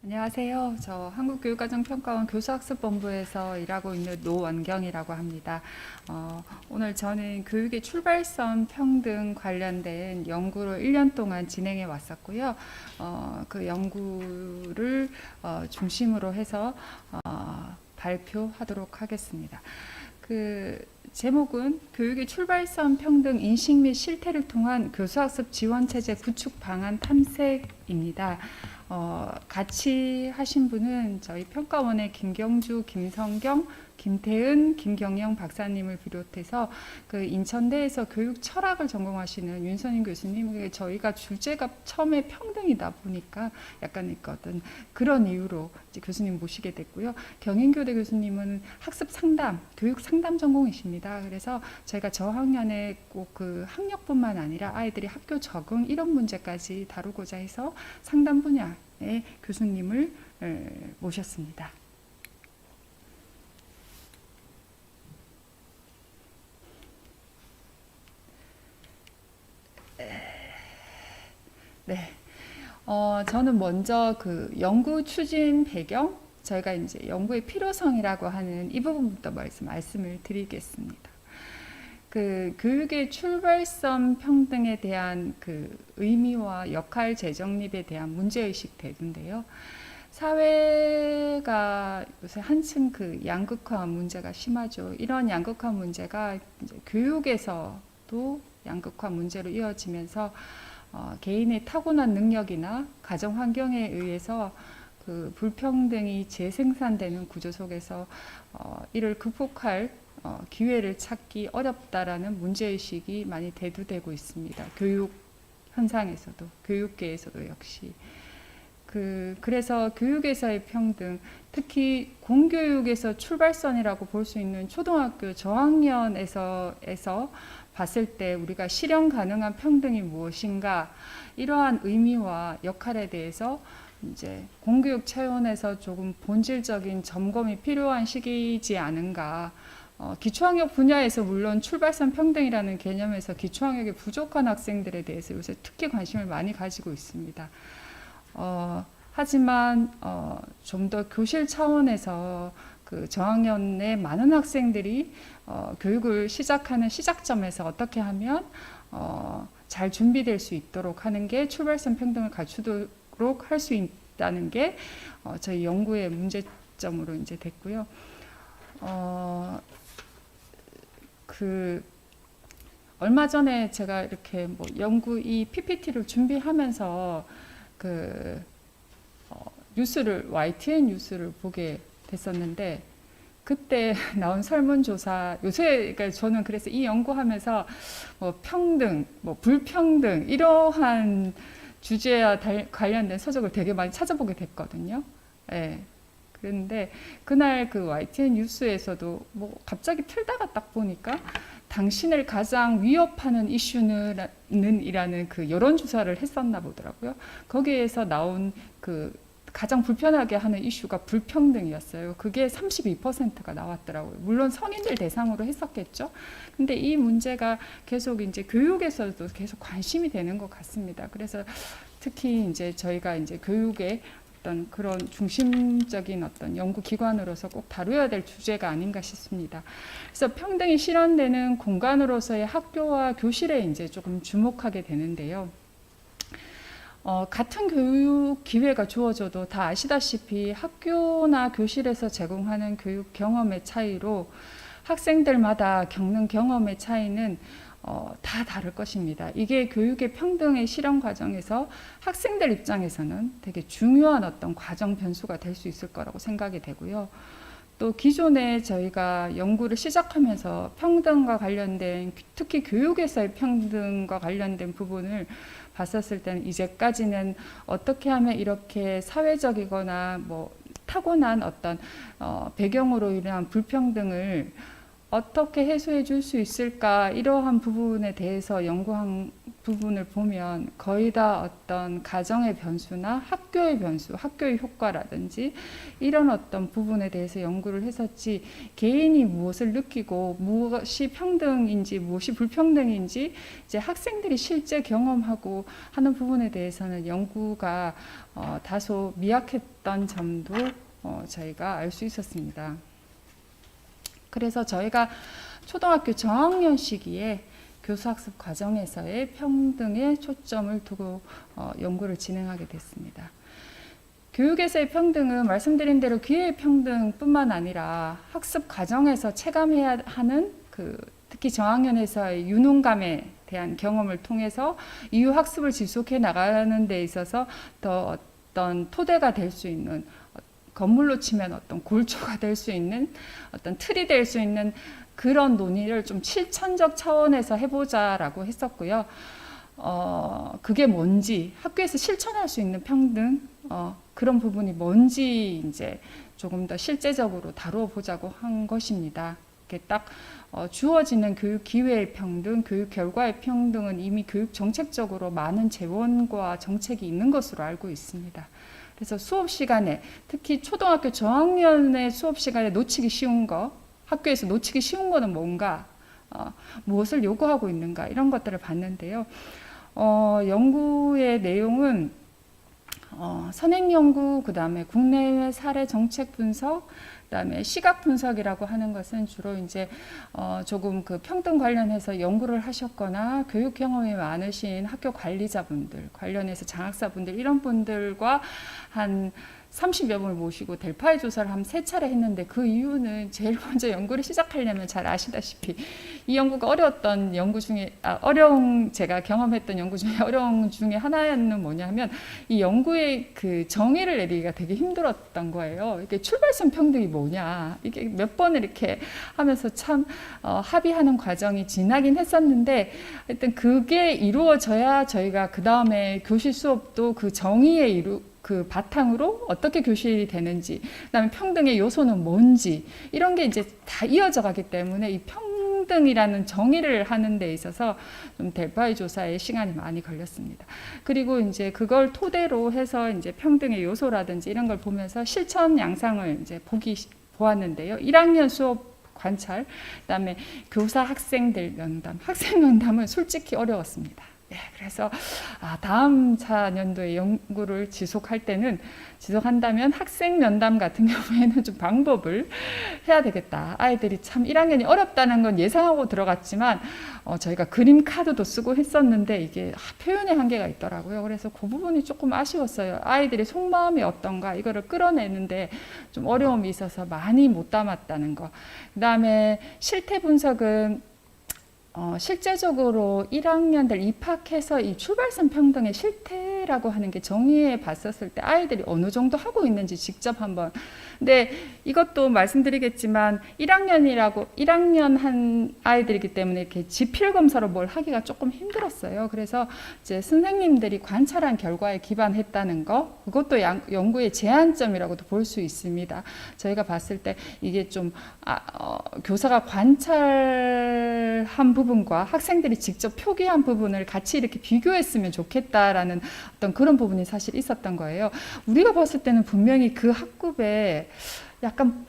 안녕하세요. 저 한국교육과정평가원 교수학습본부에서 일하고 있는 노원경이라고 합니다. 오늘 저는 교육의 출발선 평등 관련된 연구를 1년 동안 진행해 왔었고요. 그 연구를 중심으로 해서 발표하도록 하겠습니다. 그 제목은 교육의 출발선 평등 인식 및 실태를 통한 교수학습 지원체제 구축 방안 탐색입니다. 같이 하신 분은 저희 평가원의 김경주, 김성경, 김태은, 김경영 박사님을 비롯해서 그 인천대에서 교육 철학을 전공하시는 윤선인 교수님, 저희가 주제가 처음에 평등이다 보니까 약간 어떤 그런 이유로 이제 교수님 모시게 됐고요. 경인교대 교수님은 학습 상담, 교육 상담 전공이십니다. 그래서 저희가 저학년에 꼭 그 학력뿐만 아니라 아이들이 학교 적응 이런 문제까지 다루고자 해서 상담 분야의 교수님을 모셨습니다. 네. 저는 먼저 그 연구 추진 배경, 저희가 이제 연구의 필요성이라고 하는 이 부분부터 말씀을 드리겠습니다. 그 교육의 출발선 평등에 대한 그 의미와 역할 재정립에 대한 문제의식 대두인데요. 사회가 요새 한층 그 양극화 문제가 심하죠. 이런 양극화 문제가 이제 교육에서도 양극화 문제로 이어지면서 개인의 타고난 능력이나 가정 환경에 의해서 그 불평등이 재생산되는 구조 속에서 이를 극복할 기회를 찾기 어렵다라는 문제의식이 많이 대두되고 있습니다. 교육 현상에서도, 교육계에서도 역시. 그래서 교육에서의 평등, 특히 공교육에서 출발선이라고 볼 수 있는 초등학교 저학년에서 봤을 때 우리가 실현 가능한 평등이 무엇인가, 이러한 의미와 역할에 대해서 이제 공교육 차원에서 조금 본질적인 점검이 필요한 시기이지 않은가. 기초학력 분야에서 물론 출발선 평등이라는 개념에서 기초학력이 부족한 학생들에 대해서 요새 특히 관심을 많이 가지고 있습니다. 하지만 좀 더 교실 차원에서 그 저학년의 많은 학생들이 교육을 시작하는 시작점에서 어떻게 하면 잘 준비될 수 있도록 하는 게 출발선 평등을 갖추도록 할 수 있다는 게 저희 연구의 문제점으로 이제 됐고요. 얼마 전에 제가 이렇게 뭐 연구 이 PPT를 준비하면서 뉴스를 YTN 뉴스를 보게 됐었는데 그때 나온 설문조사 요새 그러니까 저는 그래서 이 연구하면서 뭐 평등, 뭐 불평등 이러한 주제와 관련된 서적을 되게 많이 찾아보게 됐거든요. 예. 그런데 그날 그 YTN 뉴스에서도 뭐 갑자기 틀다가 딱 보니까 당신을 가장 위협하는 이슈는 이라는 그 여론조사를 했었나 보더라고요. 거기에서 나온 그 가장 불편하게 하는 이슈가 불평등이었어요. 그게 32%가 나왔더라고요. 물론 성인들 대상으로 했었겠죠. 근데 이 문제가 계속 이제 교육에서도 계속 관심이 되는 것 같습니다. 그래서 특히 이제 저희가 이제 교육의 어떤 그런 중심적인 어떤 연구기관으로서 꼭 다루어야 될 주제가 아닌가 싶습니다. 그래서 평등이 실현되는 공간으로서의 학교와 교실에 이제 조금 주목하게 되는데요. 같은 교육 기회가 주어져도 다 아시다시피 학교나 교실에서 제공하는 교육 경험의 차이로 학생들마다 겪는 경험의 차이는 다 다를 것입니다. 이게 교육의 평등의 실현 과정에서 학생들 입장에서는 되게 중요한 어떤 과정 변수가 될 수 있을 거라고 생각이 되고요. 또 기존에 저희가 연구를 시작하면서 평등과 관련된 특히 교육에서의 평등과 관련된 부분을 봤었을 때는 이제까지는 어떻게 하면 이렇게 사회적이거나 뭐 타고난 어떤 배경으로 인한 불평등을 어떻게 해소해 줄 수 있을까 이러한 부분에 대해서 연구한 부분을 보면 거의 다 어떤 가정의 변수나 학교의 변수, 학교의 효과라든지 이런 어떤 부분에 대해서 연구를 했었지, 개인이 무엇을 느끼고 무엇이 평등인지 무엇이 불평등인지 이제 학생들이 실제 경험하고 하는 부분에 대해서는 연구가 다소 미약했던 점도 저희가 알 수 있었습니다. 그래서 저희가 초등학교 저학년 시기에 교수학습 과정에서의 평등에 초점을 두고 연구를 진행하게 됐습니다. 교육에서의 평등은 말씀드린 대로 기회의 평등뿐만 아니라 학습 과정에서 체감해야 하는 특히 저학년에서의 유능감에 대한 경험을 통해서 이후 학습을 지속해 나가는 데 있어서 더 어떤 토대가 될 수 있는, 건물로 치면 어떤 골조가 될 수 있는, 어떤 틀이 될 수 있는 그런 논의를 좀 실천적 차원에서 해보자라고 했었고요. 그게 뭔지, 학교에서 실천할 수 있는 평등, 그런 부분이 뭔지 이제 조금 더 실제적으로 다루어 보자고 한 것입니다. 이렇게 딱 주어지는 교육 기회의 평등, 교육 결과의 평등은 이미 교육 정책적으로 많은 재원과 정책이 있는 것으로 알고 있습니다. 그래서 수업 시간에, 특히 초등학교 저학년의 수업 시간에 놓치기 쉬운 거, 학교에서 놓치기 쉬운 거는 뭔가, 무엇을 요구하고 있는가, 이런 것들을 봤는데요. 연구의 내용은 선행 연구, 그 다음에 국내외 사례 정책 분석, 그 다음에 시각 분석이라고 하는 것은 주로 이제 조금 그 평등 관련해서 연구를 하셨거나 교육 경험이 많으신 학교 관리자분들, 관련해서 장학사분들, 이런 분들과 한 30여 분을 모시고 델파이 조사를 한 3차례 했는데, 그 이유는 제일 먼저 연구를 시작하려면 잘 아시다시피 이 연구가 어려웠던 연구 중에 제가 경험했던 연구 중에 어려운 중에 하나는 뭐냐면, 이 연구의 그 정의를 내리기가 되게 힘들었던 거예요. 이게 출발선 평등이 뭐냐, 이게 몇 번을 이렇게 하면서 참 합의하는 과정이 지나긴 했었는데, 하여튼 그게 이루어져야 저희가 그 다음에 교실 수업도 그 정의에 그 바탕으로 어떻게 교실이 되는지, 그다음에 평등의 요소는 뭔지, 이런 게 이제 다 이어져 가기 때문에 이 평등이라는 정의를 하는 데 있어서 좀 델파이 조사에 시간이 많이 걸렸습니다. 그리고 이제 그걸 토대로 해서 이제 평등의 요소라든지 이런 걸 보면서 실천 양상을 이제 보았는데요. 1학년 수업 관찰, 그다음에 교사 학생들 면담, 학생 면담은 솔직히 어려웠습니다. 그래서 다음 4년도에 연구를 지속한다면 학생 면담 같은 경우에는 좀 방법을 해야 되겠다. 아이들이 참 1학년이 어렵다는 건 예상하고 들어갔지만 저희가 그림 카드도 쓰고 했었는데 이게 표현의 한계가 있더라고요. 그래서 그 부분이 조금 아쉬웠어요. 아이들이 속마음이 어떤가, 이거를 끌어내는데 좀 어려움이 있어서 많이 못 담았다는 거. 그 다음에 실태 분석은 실제적으로 1학년들 입학해서 이 출발선 평등의 실태라고 하는 게 정의해 봤었을 때 아이들이 어느 정도 하고 있는지 직접 한번. 근데 이것도 말씀드리겠지만 1학년 한 아이들이기 때문에 이렇게 지필 검사로 뭘 하기가 조금 힘들었어요. 그래서 이제 선생님들이 관찰한 결과에 기반했다는 거, 그것도 연구의 제한점이라고도 볼 수 있습니다. 저희가 봤을 때 이게 좀 교사가 관찰한 부분과 학생들이 직접 표기한 부분을 같이 이렇게 비교했으면 좋겠다라는 어떤 그런 부분이 사실 있었던 거예요. 우리가 봤을 때는 분명히 그 학급에 약간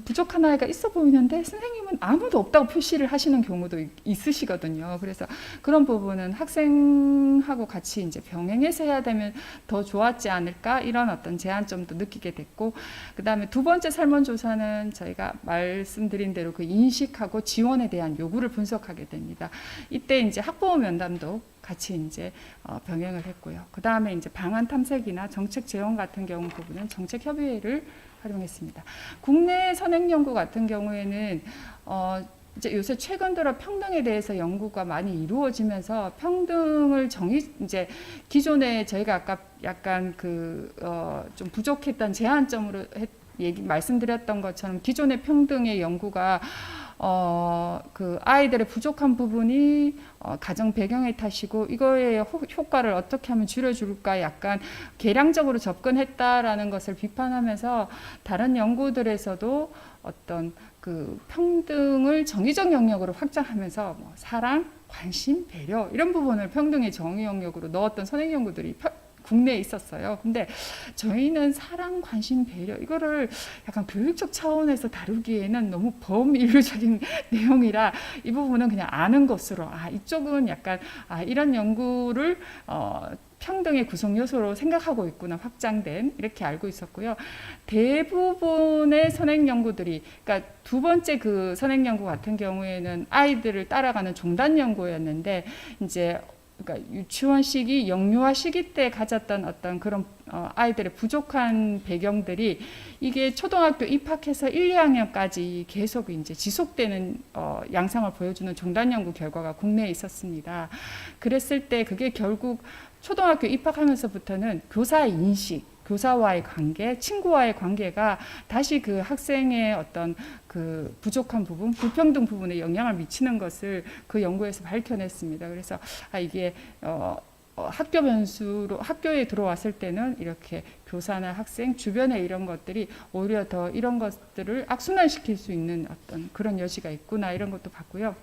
부족한 아이가 있어 보이는데 선생님은 아무도 없다고 표시를 하시는 경우도 있으시거든요. 그래서 그런 부분은 학생하고 같이 이제 병행해서 해야 되면 더 좋았지 않을까, 이런 어떤 제한점도 느끼게 됐고, 그 다음에 두 번째 설문조사는 저희가 말씀드린 대로 그 인식하고 지원에 대한 요구를 분석하게 됩니다. 이때 이제 학부모 면담도 같이 이제 병행을 했고요. 그 다음에 이제 방안 탐색이나 정책 제언 같은 경우 부분은 정책 협의회를 활용했습니다. 국내 선행 연구 같은 경우에는 이제 요새 최근 들어 평등에 대해서 연구가 많이 이루어지면서 평등을 이제 기존에 저희가 아까 약간 좀 부족했던 제한점으로 말씀드렸던 것처럼 기존의 평등의 연구가 그 아이들의 부족한 부분이 가정 배경의 탓이고 이거의 효과를 어떻게 하면 줄여줄까 약간 계량적으로 접근했다라는 것을 비판하면서 다른 연구들에서도 어떤 그 평등을 정의적 영역으로 확장하면서 뭐 사랑, 관심, 배려 이런 부분을 평등의 정의 영역으로 넣었던 선행 연구들이 국내에 있었어요. 근데 저희는 사랑, 관심, 배려 이거를 약간 교육적 차원에서 다루기에는 너무 범인류적인 내용이라 이 부분은 그냥 아는 것으로 이쪽은 약간 이런 연구를 평등의 구성 요소로 생각하고 있구나, 확장된 이렇게 알고 있었고요. 대부분의 선행 연구들이, 그러니까 두 번째 그 선행 연구 같은 경우에는 아이들을 따라가는 종단 연구였는데 이제 그러니까 유치원 시기, 영유아 시기 때 가졌던 어떤 그런 아이들의 부족한 배경들이 이게 초등학교 입학해서 1, 2학년까지 계속 이제 지속되는 양상을 보여주는 종단 연구 결과가 국내에 있었습니다. 그랬을 때 그게 결국 초등학교 입학하면서부터는 교사의 인식, 교사와의 관계, 친구와의 관계가 다시 그 학생의 어떤 그 부족한 부분, 불평등 부분에 영향을 미치는 것을 그 연구에서 밝혀냈습니다. 그래서 이게 학교 변수로 학교에 들어왔을 때는 이렇게 교사나 학생 주변에 이런 것들이 오히려 더 이런 것들을 악순환시킬 수 있는 어떤 그런 여지가 있구나, 이런 것도 봤고요.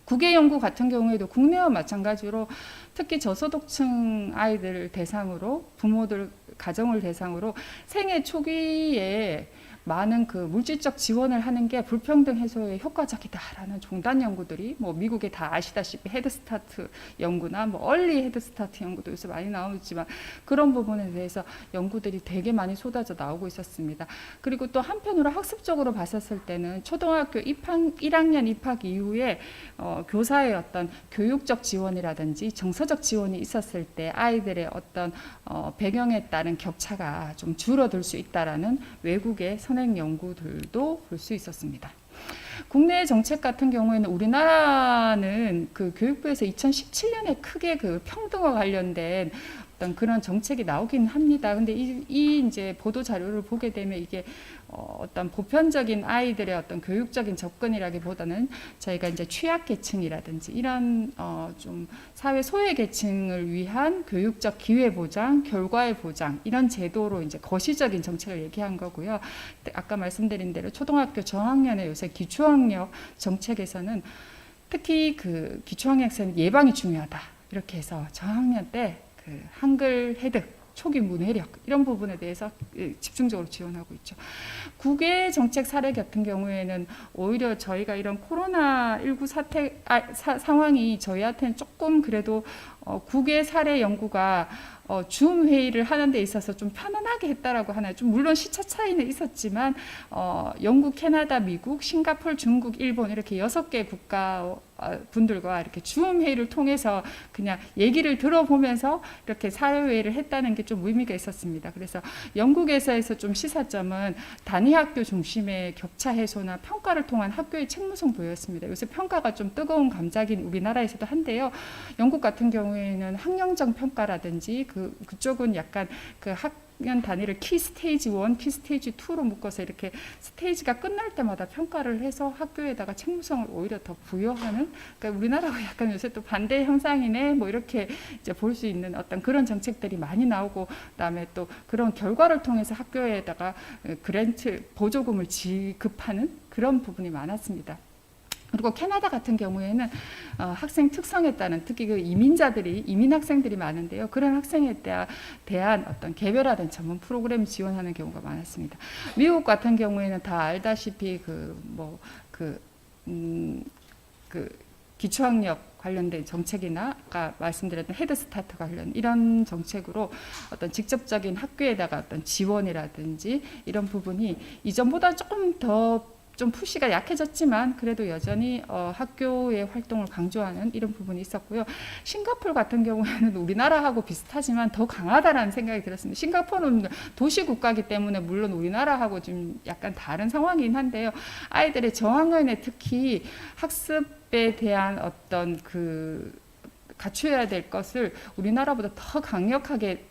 국외 연구 같은 경우에도 국내와 마찬가지로 특히 저소득층 아이들 대상으로, 부모들 가정을 대상으로 생애 초기에 많은 그 물질적 지원을 하는 게 불평등 해소에 효과적이다라는 종단 연구들이 뭐 미국에 다 아시다시피 헤드스타트 연구나 뭐 얼리 헤드스타트 연구도 요새 많이 나오지만 그런 부분에 대해서 연구들이 되게 많이 쏟아져 나오고 있었습니다. 그리고 또 한편으로 학습적으로 봤었을 때는 초등학교 입학 1학년 입학 이후에 교사의 어떤 교육적 지원이라든지 정서적 지원이 있었을 때 아이들의 어떤 배경에 따른 격차가 좀 줄어들 수 있다라는 외국의 선행 연구들도 볼 수 있었습니다. 국내 정책 같은 경우에는 우리나라는 그 교육부에서 2017년에 크게 그 평등과 관련된 어떤 그런 정책이 나오긴 합니다. 근데 이 이제 보도 자료를 보게 되면 이게 어떤 보편적인 아이들의 어떤 교육적인 접근이라기보다는 저희가 이제 취약계층이라든지 이런 좀 사회 소외계층을 위한 교육적 기회 보장, 결과의 보장 이런 제도로 이제 거시적인 정책을 얘기한 거고요. 아까 말씀드린 대로 초등학교 저학년의 요새 기초학력 정책에서는 특히 그 기초학력에서는 예방이 중요하다 이렇게 해서 저학년 때 그 한글 해득, 초기 문해력 이런 부분에 대해서 집중적으로 지원하고 있죠. 국외 정책 사례 같은 경우에는 오히려 저희가 이런 코로나19 상황이 저희한테는 조금 그래도 국외 사례 연구가 줌 회의를 하는 데 있어서 좀 편안하게 했다라고 하나요. 좀 물론 시차 차이는 있었지만 영국, 캐나다, 미국, 싱가포르, 중국, 일본 이렇게 6개 국가 분들과 이렇게 줌 회의를 통해서 그냥 얘기를 들어보면서 이렇게 사회회의를 했다는 게 좀 의미가 있었습니다. 그래서 영국에서의 좀 시사점은 단위 학교 중심의 격차 해소나 평가를 통한 학교의 책무성 부여였습니다. 요새 평가가 좀 뜨거운 감작인 우리나라에서도 한데요. 영국 같은 경우에는 학년정 평가라든지 그쪽은 약간 그 학년 단위를 키 스테이지 1, 키 스테이지 2로 묶어서 이렇게 스테이지가 끝날 때마다 평가를 해서 학교에다가 책무성을 오히려 더 부여하는, 그러니까 우리나라와 약간 요새 또 반대 현상이네 뭐 이렇게 이제 볼 수 있는 어떤 그런 정책들이 많이 나오고, 그다음에 또 그런 결과를 통해서 학교에다가 그랜트 보조금을 지급하는 그런 부분이 많았습니다. 그리고 캐나다 같은 경우에는 학생 특성에 따른 특히 그 이민 학생들이 많은데요. 그런 학생에 대한 어떤 개별화된 전문 프로그램 지원하는 경우가 많았습니다. 미국 같은 경우에는 다 알다시피 기초학력 관련된 정책이나 아까 말씀드렸던 헤드스타트 관련 이런 정책으로 어떤 직접적인 학교에다가 어떤 지원이라든지 이런 부분이 이전보다 조금 더 좀 푸시가 약해졌지만 그래도 여전히 학교의 활동을 강조하는 이런 부분이 있었고요. 싱가포르 같은 경우에는 우리나라하고 비슷하지만 더 강하다라는 생각이 들었습니다. 싱가포르는 도시 국가이기 때문에 물론 우리나라하고 좀 약간 다른 상황이긴 한데요. 아이들의 저학년에 특히 학습에 대한 어떤 갖춰야 될 것을 우리나라보다 더 강력하게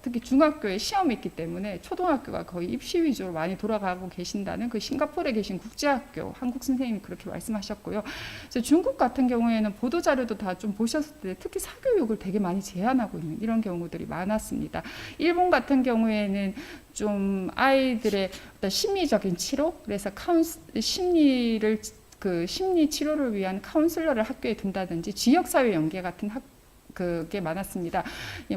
특히 중학교에 시험이 있기 때문에 초등학교가 거의 입시 위주로 많이 돌아가고 계신다는 그 싱가포르에 계신 국제학교 한국 선생님이 그렇게 말씀하셨고요. 그래서 중국 같은 경우에는 보도 자료도 다 좀 보셨을 때 특히 사교육을 되게 많이 제한하고 있는 이런 경우들이 많았습니다. 일본 같은 경우에는 좀 아이들의 어떤 심리적인 치료, 그래서 심리를 그 심리 치료를 위한 카운슬러를 학교에 둔다든지 지역사회 연계 같은 그게 많았습니다.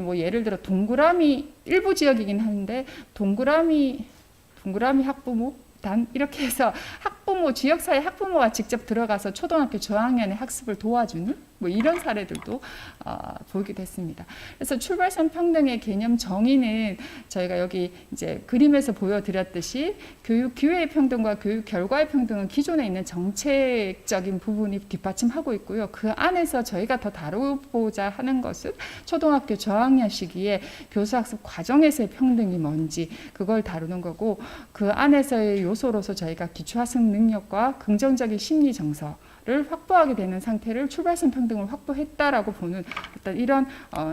뭐 예를 들어 동그라미 일부 지역이긴 한데 동그라미 학부모 단 이렇게 해서 학부모 지역사회 학부모가 직접 들어가서 초등학교 저학년의 학습을 도와주는 뭐 이런 사례들도 보기도 했습니다. 그래서 출발선 평등의 개념 정의는 저희가 여기 이제 그림에서 보여드렸듯이 교육 기회의 평등과 교육 결과의 평등은 기존에 있는 정책적인 부분이 뒷받침하고 있고요. 그 안에서 저희가 더 다루고자 하는 것은 초등학교 저학년 시기에 교수학습 과정에서의 평등이 뭔지 그걸 다루는 거고 그 안에서의 요소로서 저희가 기초학습 능력과 긍정적인 심리 정서를 확보하게 되는 상태를 출발선 평등을 확보했다라고 보는 어떤 이런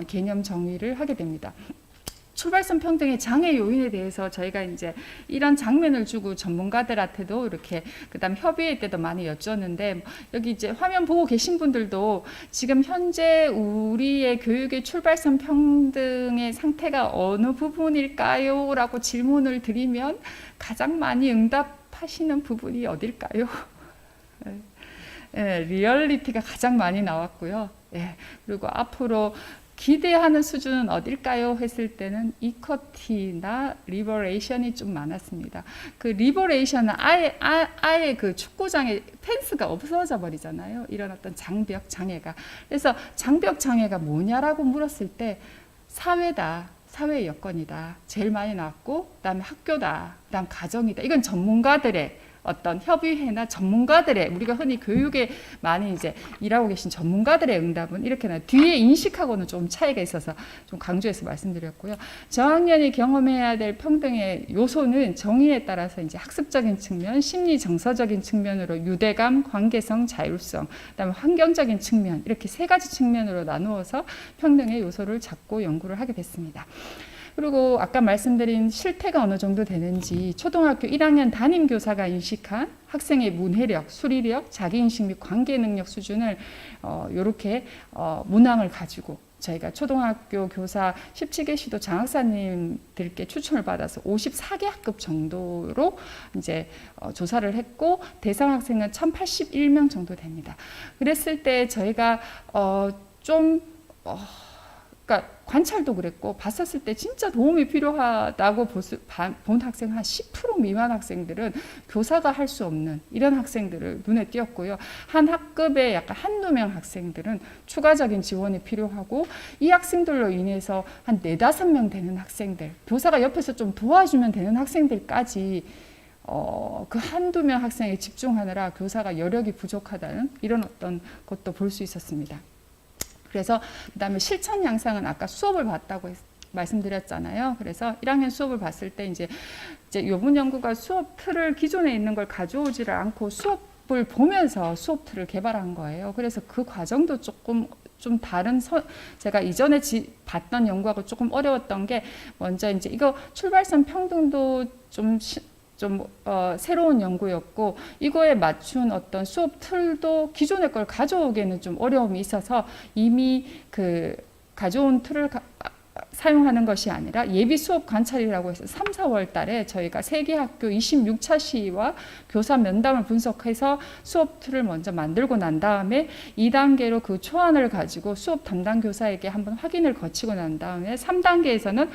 개념 정의를 하게 됩니다. 출발선 평등의 장애 요인에 대해서 저희가 이제 이런 장면을 주고 전문가들한테도 이렇게 그다음 협의회 때도 많이 여쭈었는데 여기 이제 화면 보고 계신 분들도 지금 현재 우리의 교육의 출발선 평등의 상태가 어느 부분일까요? 라고 질문을 드리면 가장 많이 응답하시는 부분이 어딜까요? 예, 리얼리티가 가장 많이 나왔고요. 예, 그리고 앞으로 기대하는 수준은 어딜까요? 했을 때는 이쿼티나 리버레이션이 좀 많았습니다. 그 리버레이션은 아예 그 축구장에 펜스가 없어져 버리잖아요. 이런 어떤 장벽 장애가. 그래서 장벽 장애가 뭐냐라고 물었을 때 사회다. 사회 여건이다. 제일 많이 나왔고 그다음에 학교다. 그다음 가정이다. 이건 전문가들의 어떤 협의회나 전문가들의 우리가 흔히 교육에 많이 이제 일하고 계신 전문가들의 응답은 이렇게 나 뒤에 인식하고는 좀 차이가 있어서 좀 강조해서 말씀드렸고요. 저학년이 경험해야 될 평등의 요소는 정의에 따라서 이제 학습적인 측면, 심리 정서적인 측면으로 유대감, 관계성, 자율성, 그다음에 환경적인 측면 이렇게 세 가지 측면으로 나누어서 평등의 요소를 잡고 연구를 하게 됐습니다. 그리고 아까 말씀드린 실태가 어느 정도 되는지 초등학교 1학년 담임교사가 인식한 학생의 문해력, 수리력, 자기인식 및 관계능력 수준을 이렇게 문항을 가지고 저희가 초등학교 교사 17개 시도 장학사님들께 추천을 받아서 54개 학급 정도로 이제 조사를 했고 대상 학생은 1,081명 정도 됩니다. 그랬을 때 저희가 그러니까 관찰도 그랬고 봤었을 때 진짜 도움이 필요하다고 본 학생 한 10% 미만 학생들은 교사가 할 수 없는 이런 학생들을 눈에 띄었고요. 한 학급에 약간 한두 명 학생들은 추가적인 지원이 필요하고 이 학생들로 인해서 한 4-5명 되는 학생들 교사가 옆에서 좀 도와주면 되는 학생들까지 그 한두 명 학생에 집중하느라 교사가 여력이 부족하다는 이런 어떤 것도 볼 수 있었습니다. 그래서 그다음에 실천 양상은 아까 수업을 봤다고 말씀드렸잖아요. 그래서 1학년 수업을 봤을 때 이제 요번 연구가 수업 틀을 기존에 있는 걸 가져오지를 않고 수업을 보면서 수업 틀을 개발한 거예요. 그래서 그 과정도 좀 다른 제가 이전에 봤던 연구하고 조금 어려웠던 게 먼저 이제 이거 출발선 평등도 좀 새로운 연구였고 이거에 맞춘 어떤 수업 틀도 기존의 걸 가져오기에는 좀 어려움이 있어서 이미 그 가져온 틀을 사용하는 것이 아니라 예비 수업 관찰이라고 해서 3, 4월 달에 저희가 세개 학교 26차 시와 교사 면담을 분석해서 수업 틀을 먼저 만들고 난 다음에 2단계로 그 초안을 가지고 수업 담당 교사에게 한번 확인을 거치고 난 다음에 3단계에서는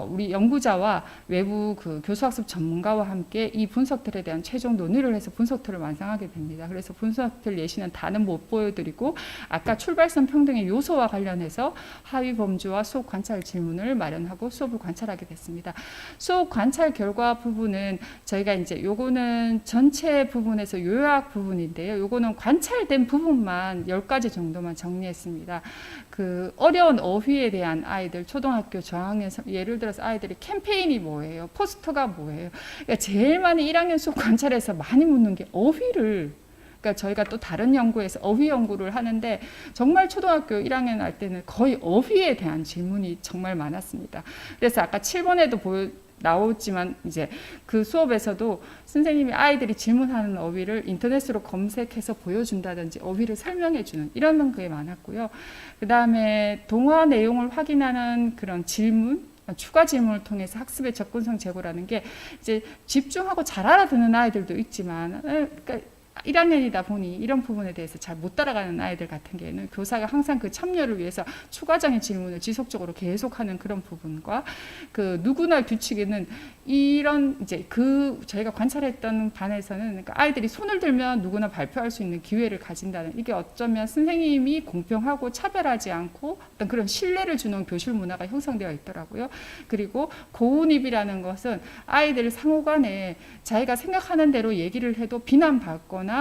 우리 연구자와 외부 그 교수학습 전문가와 함께 이 분석틀에 대한 최종 논의를 해서 분석틀을 완성하게 됩니다. 그래서 분석틀 예시는 다는 못 보여드리고 아까 출발선 평등의 요소와 관련해서 하위 범주와 수업 관찰 질문을 마련하고 수업을 관찰하게 됐습니다. 수업 관찰 결과 부분은 저희가 이제 요거는 전체 부분에서 요약 부분인데요. 요거는 관찰된 부분만 10가지 정도만 정리했습니다. 그 어려운 어휘에 대한 아이들 초등학교 저학년 예를 들어서 아이들이 캠페인이 뭐예요? 포스터가 뭐예요? 그러니까 제일 많이 1학년 수업 관찰에서 많이 묻는 게 어휘를 그러니까 저희가 또 다른 연구에서 어휘 연구를 하는데 정말 초등학교 1학년 할 때는 거의 어휘에 대한 질문이 정말 많았습니다. 그래서 아까 7번에도 나오지만 이제 그 수업에서도 선생님이 아이들이 질문하는 어휘를 인터넷으로 검색해서 보여준다든지 어휘를 설명해주는 이런 게 많았고요. 그 다음에 동화 내용을 확인하는 그런 질문 추가 질문을 통해서 학습의 접근성 제고라는 게 이제 집중하고 잘 알아듣는 아이들도 있지만 그러니까 1학년이다 보니 이런 부분에 대해서 잘 못 따라가는 아이들 같은 경우에는 교사가 항상 그 참여를 위해서 추가적인 질문을 지속적으로 계속하는 그런 부분과 그 누구나 규칙에는 이런 이제 그 저희가 관찰했던 반에서는 그러니까 아이들이 손을 들면 누구나 발표할 수 있는 기회를 가진다는 이게 어쩌면 선생님이 공평하고 차별하지 않고 어떤 그런 신뢰를 주는 교실 문화가 형성되어 있더라고요. 그리고 고운입이라는 것은 아이들 상호간에 자기가 생각하는 대로 얘기를 해도 비난받거나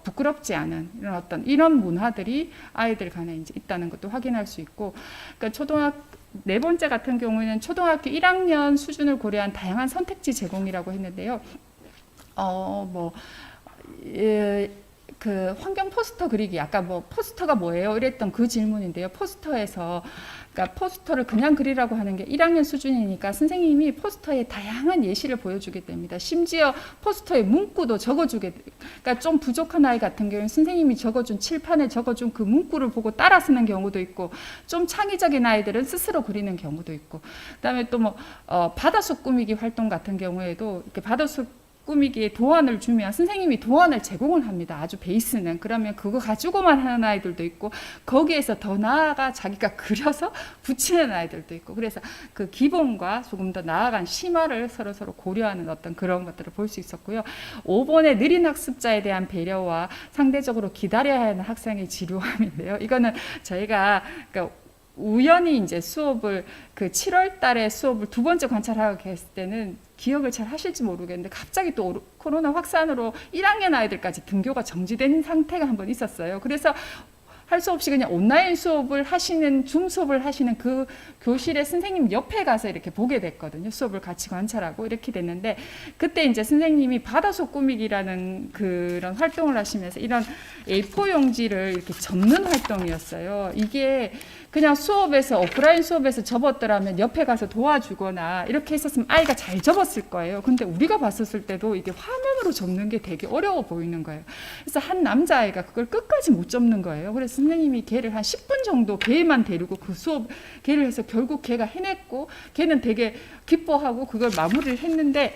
부끄럽지 않은 이런 어떤 이런 문화들이 아이들 간에 이제 있다는 것도 확인할 수 있고, 그러니까 네 번째 같은 경우에는 초등학교 1학년 수준을 고려한 다양한 선택지 제공이라고 했는데요. 그 환경 포스터 그리기, 아까 뭐 포스터가 뭐예요? 이랬던 그 질문인데요. 포스터에서 그러니까 포스터를 그냥 그리라고 하는 게 1학년 수준이니까 선생님이 포스터에 다양한 예시를 보여주게 됩니다. 심지어 포스터에 문구도 적어주게, 그러니까 좀 부족한 아이 같은 경우는 선생님이 적어준 칠판에 적어준 그 문구를 보고 따라 쓰는 경우도 있고, 좀 창의적인 아이들은 스스로 그리는 경우도 있고, 그다음에 또 뭐 바닷속 꾸미기 활동 같은 경우에도 이렇게 바닷속 꾸미기에 도안을 주면 선생님이 도안을 제공을 합니다. 아주 베이스는. 그러면 그거 가지고만 하는 아이들도 있고, 거기에서 더 나아가 자기가 그려서 붙이는 아이들도 있고, 그래서 그 기본과 조금 더 나아간 심화를 서로 고려하는 어떤 그런 것들을 볼 수 있었고요. 5번의 느린 학습자에 대한 배려와 상대적으로 기다려야 하는 학생의 지루함인데요. 이거는 저희가 그러니까 우연히 이제 수업을 그 7월 달에 수업을 두 번째 관찰하고 했을 때는 기억을 잘 하실지 모르겠는데, 갑자기 또 코로나 확산으로 1학년 아이들까지 등교가 정지된 상태가 한번 있었어요. 그래서 할 수 없이 그냥 온라인 수업을 하시는, 줌 수업을 하시는 그 교실의 선생님 옆에 가서 이렇게 보게 됐거든요. 수업을 같이 관찰하고 이렇게 됐는데, 그때 이제 선생님이 바닷속 꾸미기라는 그런 활동을 하시면서 이런 A4 용지를 이렇게 접는 활동이었어요. 이게 그냥 수업에서, 오프라인 수업에서 접었더라면 옆에 가서 도와주거나 이렇게 했었으면 아이가 잘 접었을 거예요. 근데 우리가 봤었을 때도 이게 화면으로 접는 게 되게 어려워 보이는 거예요. 그래서 한 남자아이가 그걸 끝까지 못 접는 거예요. 그래서 선생님이 걔를 한 10분 정도 걔만 데리고 그 수업 걔를 해서 결국 걔가 해냈고, 걔는 되게 기뻐하고 그걸 마무리를 했는데,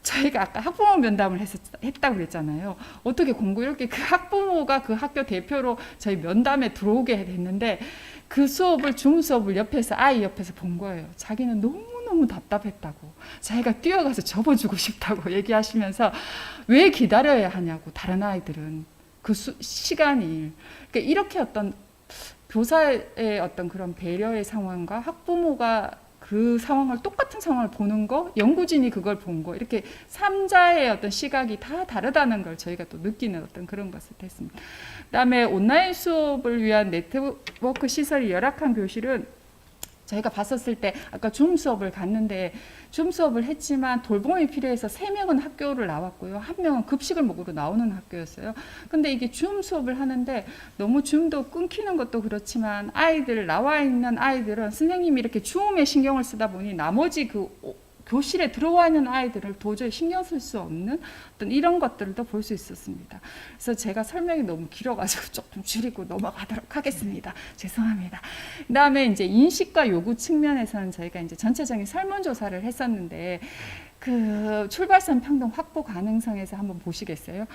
저희가 아까 학부모 면담을 했다고 그랬잖아요. 어떻게 공고 이렇게 그 학부모가 그 학교 대표로 저희 면담에 들어오게 됐는데, 그 수업을, 줌 수업을 옆에서, 아이 옆에서 본 거예요. 자기는 너무너무 답답했다고, 자기가 뛰어가서 접어주고 싶다고 얘기하시면서, 왜 기다려야 하냐고, 다른 아이들은 그 시간이. 그러니까 이렇게 어떤 교사의 어떤 그런 배려의 상황과 학부모가 그 상황을, 똑같은 상황을 보는 거, 연구진이 그걸 본 거, 이렇게 3자의 어떤 시각이 다 다르다는 걸 저희가 또 느끼는 어떤 그런 것을 했습니다. 그다음에 온라인 수업을 위한 네트워크 시설이 열악한 교실은 저희가 봤었을 때, 아까 줌 수업을 갔는데 줌 수업을 했지만 돌봄이 필요해서 3명은 학교를 나왔고요. 1명은 급식을 먹으러 나오는 학교였어요. 근데 이게 줌 수업을 하는데 너무 줌도 끊기는 것도 그렇지만, 아이들, 나와 있는 아이들은 선생님이 이렇게 줌에 신경을 쓰다 보니 나머지 그 교실에 들어와 있는 아이들을 도저히 신경 쓸 수 없는 어떤 이런 것들도 볼 수 있었습니다. 그래서 제가 설명이 너무 길어가지고 조금 줄이고 넘어가도록 하겠습니다. 죄송합니다. 그 다음에 이제 인식과 요구 측면에서는 저희가 이제 전체적인 설문조사를 했었는데, 그 출발선 평등 확보 가능성에서 한번 보시겠어요?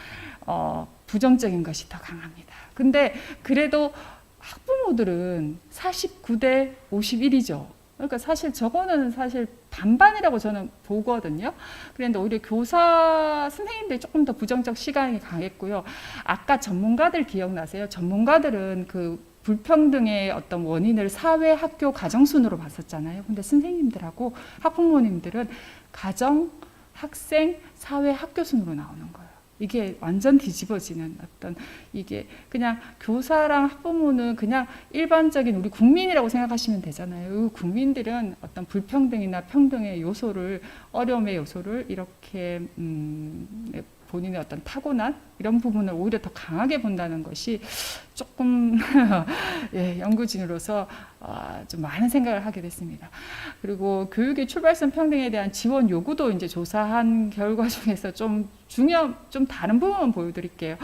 부정적인 것이 더 강합니다. 근데 그래도 학부모들은 49대 51이죠. 그러니까 사실 저거는 사실 반반이라고 저는 보거든요. 그런데 오히려 교사, 선생님들이 조금 더 부정적 시각이 강했고요. 아까 전문가들 기억나세요? 전문가들은 그 불평등의 어떤 원인을 사회, 학교, 가정 순으로 봤었잖아요. 근데 선생님들하고 학부모님들은 가정, 학생, 사회, 학교 순으로 나오는 거예요. 이게 완전 뒤집어지는 어떤, 이게 그냥 교사랑 학부모는 그냥 일반적인 우리 국민이라고 생각하시면 되잖아요. 국민들은 어떤 불평등이나 평등의 요소를, 어려움의 요소를 이렇게 본인의 어떤 타고난 이런 부분을 오히려 더 강하게 본다는 것이 조금 예, 연구진으로서 좀 많은 생각을 하게 됐습니다. 그리고 교육의 출발선 평등에 대한 지원 요구도 이제 조사한 결과 중에서 좀 다른 부분 보여드릴게요.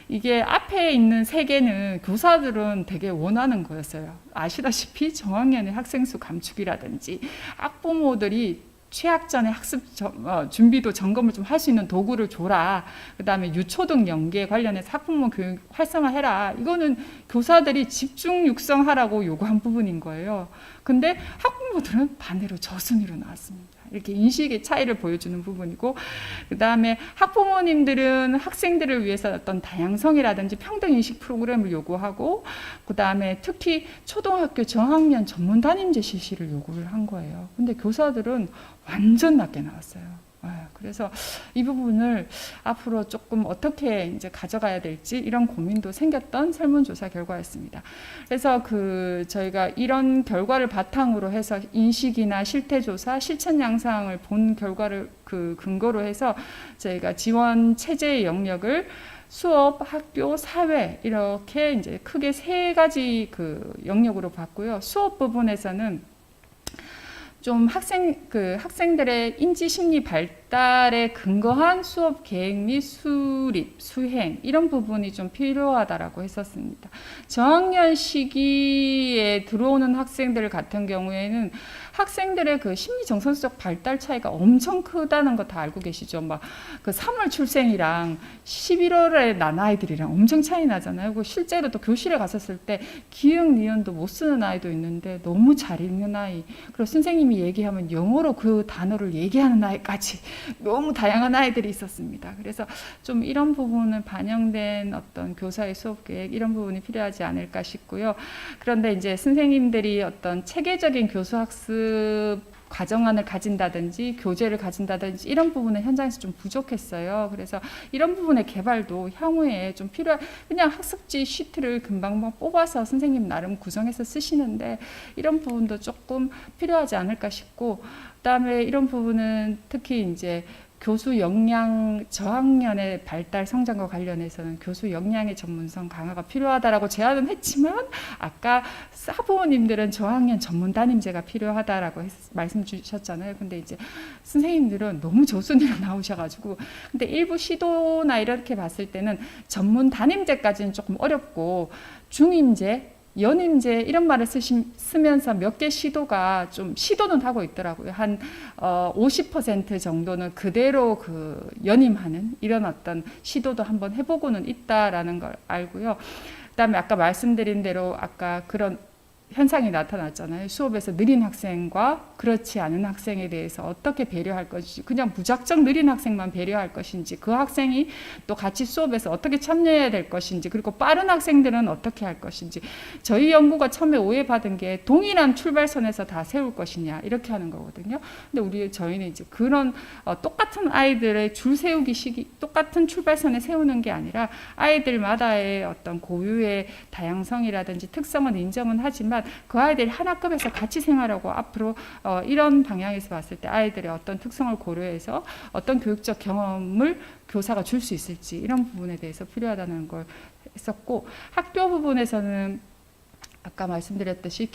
이게 앞에 있는 3개는 교사들은 되게 원하는 거였어요. 아시다시피 저학년의 학생 수 감축이라든지 학부모들이 취학 전에 학습 준비도 점검을 좀 할 수 있는 도구를 줘라. 그다음에 유초등 연계 관련해서 학부모 교육 활성화해라. 이거는 교사들이 집중 육성하라고 요구한 부분인 거예요. 근데 학부모들은 반대로 저순위로 나왔습니다. 이렇게 인식의 차이를 보여주는 부분이고, 그 다음에 학부모님들은 학생들을 위해서 어떤 다양성이라든지 평등인식 프로그램을 요구하고, 그 다음에 특히 초등학교 저학년 전문 담임제 실시를 요구를 한 거예요. 근데 교사들은 완전 낮게 나왔어요. 그래서 이 부분을 앞으로 조금 어떻게 이제 가져가야 될지 이런 고민도 생겼던 설문조사 결과였습니다. 그래서 저희가 이런 결과를 바탕으로 해서 인식이나 실태조사, 실천 양상을 본 결과를 근거로 해서 저희가 지원 체제의 영역을 수업, 학교, 사회 이렇게 이제 크게 3가지 영역으로 봤고요. 수업 부분에서는 좀 학생들의 인지 심리 발달에 근거한 수업 계획 및 수립, 수행 이런 부분이 좀 필요하다라고 했었습니다. 저학년 시기에 들어오는 학생들 같은 경우에는 학생들의 심리 정서적 발달 차이가 엄청 크다는 거 다 알고 계시죠? 막 3월 출생이랑 11월에 난 아이들이랑 엄청 차이 나잖아요. 실제로 또 교실에 갔었을 때 기억, 니은도 못 쓰는 아이도 있는데 너무 잘 읽는 아이, 그리고 선생님이 얘기하면 영어로 그 단어를 얘기하는 아이까지 너무 다양한 아이들이 있었습니다. 그래서 좀 이런 부분을 반영된 어떤 교사의 수업 계획 이런 부분이 필요하지 않을까 싶고요. 그런데 이제 선생님들이 어떤 체계적인 교수 학습 과정안을 가진다든지 교재를 가진다든지 이런 부분은 현장에서 좀 부족했어요. 그래서 이런 부분의 개발도 향후에 좀 그냥 학습지 시트를 금방 뽑아서 선생님 나름 구성해서 쓰시는데 이런 부분도 조금 필요하지 않을까 싶고, 그다음에 이런 부분은 특히 이제 교수 역량, 저학년의 발달 성장과 관련해서는 교수 역량의 전문성 강화가 필요하다라고 제안은 했지만, 아까 사부모님들은 저학년 전문 담임제가 필요하다라고 말씀 주셨잖아요. 근데 이제 선생님들은 너무 저순위로 나오셔가지고, 근데 일부 시도나 이렇게 봤을 때는 전문 담임제까지는 조금 어렵고, 중임제, 연임제 이런 말을 쓰면서 몇 개 시도가 좀 시도는 하고 있더라고요. 한 50% 정도는 그대로 연임하는 이런 어떤 시도도 한번 해보고는 있다라는 걸 알고요. 그다음에 아까 말씀드린 대로 아까 그런 현상이 나타났잖아요. 수업에서 느린 학생과 그렇지 않은 학생에 대해서 어떻게 배려할 것인지, 그냥 무작정 느린 학생만 배려할 것인지, 그 학생이 또 같이 수업에서 어떻게 참여해야 될 것인지, 그리고 빠른 학생들은 어떻게 할 것인지. 저희 연구가 처음에 오해받은 게 동일한 출발선에서 다 세울 것이냐 이렇게 하는 거거든요. 근데 저희는 이제 그런 똑같은 아이들의 줄 세우기 시기, 똑같은 출발선에 세우는 게 아니라 아이들마다의 어떤 고유의 다양성이라든지 특성은 인정은 하지만 그 아이들이 한 학급에서 같이 생활하고 앞으로 이런 방향에서 봤을 때 아이들의 어떤 특성을 고려해서 어떤 교육적 경험을 교사가 줄 수 있을지 이런 부분에 대해서 필요하다는 걸 했었고, 학교 부분에서는 아까 말씀드렸듯이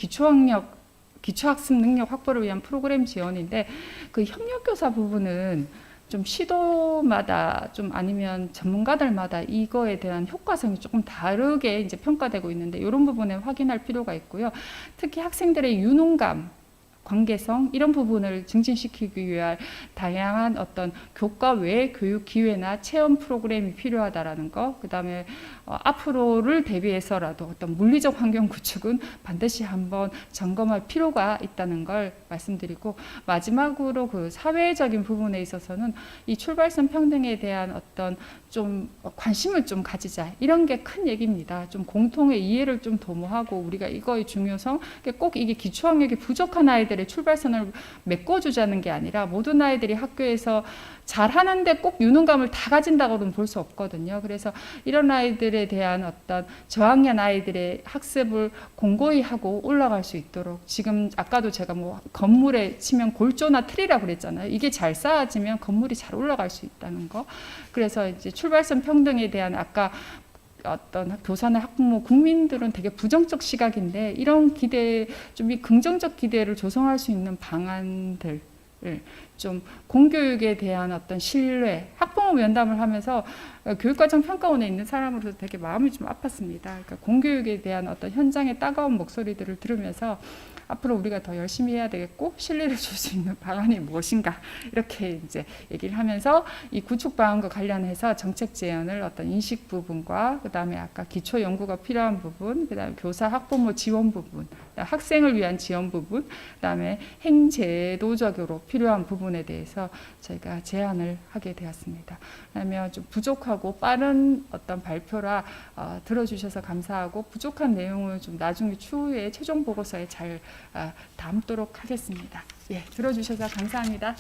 기초학습 능력 확보를 위한 프로그램 지원인데, 그 협력교사 부분은 좀 시도마다 좀 아니면 전문가들마다 이거에 대한 효과성이 조금 다르게 이제 평가되고 있는데, 이런 부분에 확인할 필요가 있고요. 특히 학생들의 유능감, 관계성 이런 부분을 증진시키기 위한 다양한 어떤 교과 외 교육 기회나 체험 프로그램이 필요하다라는 거, 그 다음에 앞으로를 대비해서라도 어떤 물리적 환경 구축은 반드시 한번 점검할 필요가 있다는 걸 말씀드리고, 마지막으로 사회적인 부분에 있어서는 이 출발선 평등에 대한 어떤 좀 관심을 좀 가지자, 이런 게 큰 얘기입니다. 좀 공통의 이해를 좀 도모하고, 우리가 이거의 중요성, 꼭 이게 기초학력이 부족한 아이들의 출발선을 메꿔주자는 게 아니라, 모든 아이들이 학교에서 잘하는데 꼭 유능감을 다 가진다고는 볼 수 없거든요. 그래서 이런 아이들에 대한 어떤 저학년 아이들의 학습을 공고히 하고 올라갈 수 있도록, 지금 아까도 제가 건물에 치면 골조나 틀이라고 그랬잖아요. 이게 잘 쌓아지면 건물이 잘 올라갈 수 있다는 거. 그래서 이제 출발선 평등에 대한 아까 어떤 교사나 학부모, 국민들은 되게 부정적 시각인데, 이런 기대, 좀 이 긍정적 기대를 조성할 수 있는 방안들, 좀 공교육에 대한 어떤 신뢰, 학부모 면담을 하면서 교육과정 평가원에 있는 사람으로서 되게 마음이 좀 아팠습니다. 그러니까 공교육에 대한 어떤 현장의 따가운 목소리들을 들으면서 앞으로 우리가 더 열심히 해야 되겠고 신뢰를 줄 수 있는 방안이 무엇인가 이렇게 이제 얘기를 하면서 이 구축 방안과 관련해서 정책 제안을 어떤 인식 부분과 그다음에 아까 기초 연구가 필요한 부분, 그다음에 교사 학부모 지원 부분, 학생을 위한 지원 부분, 그다음에 행제도적으로 필요한 부분에 대해서 저희가 제안을 하게 되었습니다. 그러면 좀 부족하고 빠른 어떤 발표라 들어주셔서 감사하고 부족한 내용을 좀 나중에 추후에 최종 보고서에 잘 담도록 하겠습니다. 예, 들어주셔서 감사합니다.